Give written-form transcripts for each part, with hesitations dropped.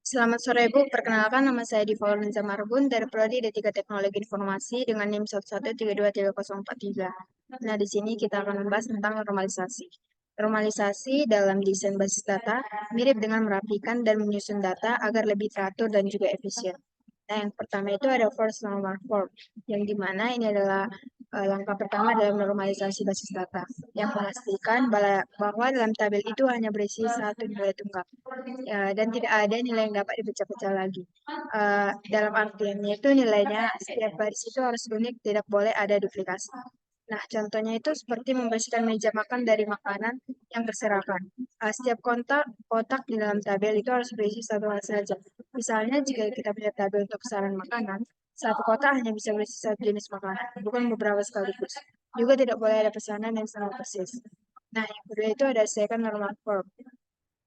Selamat sore Bu, perkenalkan nama saya Diva Lorenza Marbun dari Prodi D3 Teknologi Informasi dengan NIM 1132304 Nah, di sini kita akan membahas tentang normalisasi. Normalisasi dalam desain basis data mirip dengan merapikan dan menyusun data agar lebih teratur dan juga efisien. Nah, yang pertama itu ada first normal form, yang dimana ini adalah langkah pertama dalam normalisasi basis data, yang memastikan bahwa dalam tabel itu hanya berisi satu nilai tunggal, ya, dan tidak ada nilai yang dapat dipecah-pecah lagi. Dalam artiannya itu nilainya setiap baris itu harus unik, tidak boleh ada duplikasi. Nah, contohnya itu seperti membersihkan meja makan dari makanan yang berserakan. Setiap kotak di dalam tabel itu harus berisi satu hal saja. Misalnya, jika kita punya tabel untuk pesanan makanan, satu kotak hanya bisa berisi satu jenis makanan, bukan beberapa sekaligus. Juga tidak boleh ada pesanan yang sama persis. Nah, yang kedua itu ada second normal form,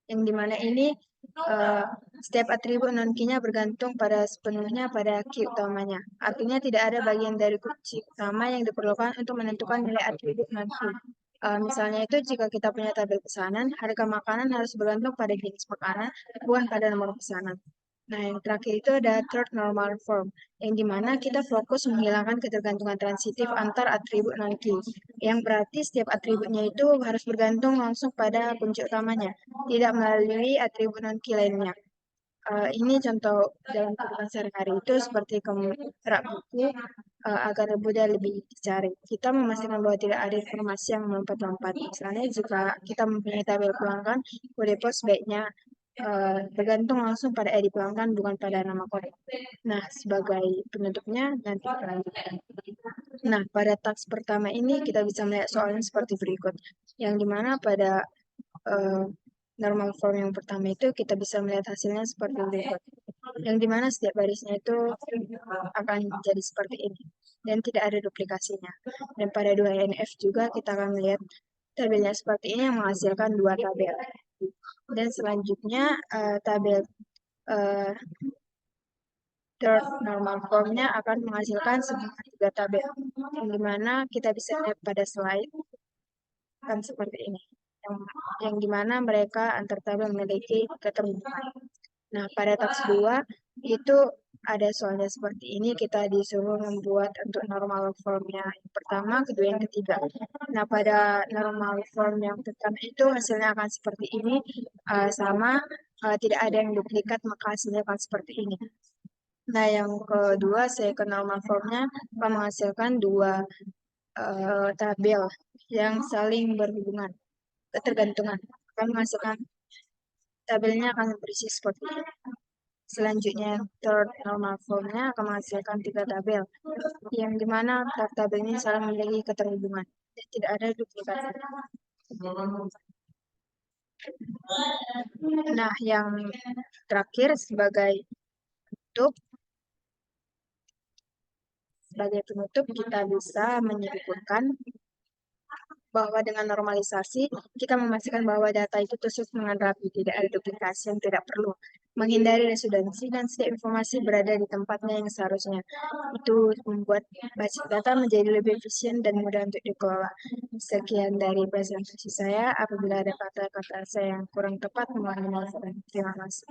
yang dimana ini eh, setiap atribut non key-nya bergantung pada sepenuhnya pada key utamanya. Artinya tidak ada bagian dari kunci utama yang diperlukan untuk menentukan nilai atribut non key. Misalnya itu jika kita punya tabel pesanan, harga makanan harus bergantung pada jenis makanan, bukan pada nomor pesanan. Nah, yang terakhir itu ada third normal form, yang dimana kita fokus menghilangkan ketergantungan transitif antar atribut non-key, yang berarti setiap atributnya itu harus bergantung langsung pada kunci utamanya, tidak melalui atribut non-key lainnya. Ini contoh dalam kehidupan sehari-hari itu seperti rak buku agar mudah lebih dicari. Kita memastikan bahwa tidak ada informasi yang melompat-lompat. Misalnya jika kita mempunyai tabel pelanggan, kode pos sebaiknya bergantung langsung pada ID pelanggan bukan pada nama kode. Nah, sebagai penutupnya nanti kita lanjutkan. Nah, pada taks pertama ini kita bisa melihat soalnya seperti berikut, yang dimana pada eh, normal form yang pertama itu kita bisa melihat hasilnya seperti berikut, yang dimana setiap barisnya itu akan jadi seperti ini dan tidak ada duplikasinya. Dan pada 2NF juga kita akan melihat tabelnya seperti ini yang menghasilkan dua tabel. Dan selanjutnya tabel eh, third normal formnya akan menghasilkan sejumlah tiga tabel, yang dimana kita bisa lihat pada slide kan seperti ini, yang dimana mereka antar tabel memiliki keterhubungan. Nah, pada taks 2 itu ada soalnya seperti ini, kita disuruh membuat untuk normal formnya yang pertama, kedua, yang ketiga. Nah, pada normal form yang pertama itu hasilnya akan seperti ini, sama, tidak ada yang duplikat, maka hasilnya akan seperti ini. Nah, yang kedua, second normal formnya akan menghasilkan dua tabel yang saling berhubungan, ketergantungan. Akan menghasilkan tabelnya akan berisi seperti ini. Selanjutnya, third normal formnya akan menghasilkan tiga tabel, yang dimana tabel ini saling memiliki keterhubungan dan tidak ada duplikasi. Nah, yang terakhir sebagai penutup kita bisa menyimpulkan bahwa dengan normalisasi, kita memastikan bahwa data itu tersusun dengan rapi, tidak ada duplikasi yang tidak perlu, menghindari redundansi, dan setiap informasi berada di tempatnya yang seharusnya. Itu membuat basis data menjadi lebih efisien dan mudah untuk dikelola. Sekian dari presentasi saya. Apabila ada kata-kata saya yang kurang tepat, mohon maaf. Terima kasih.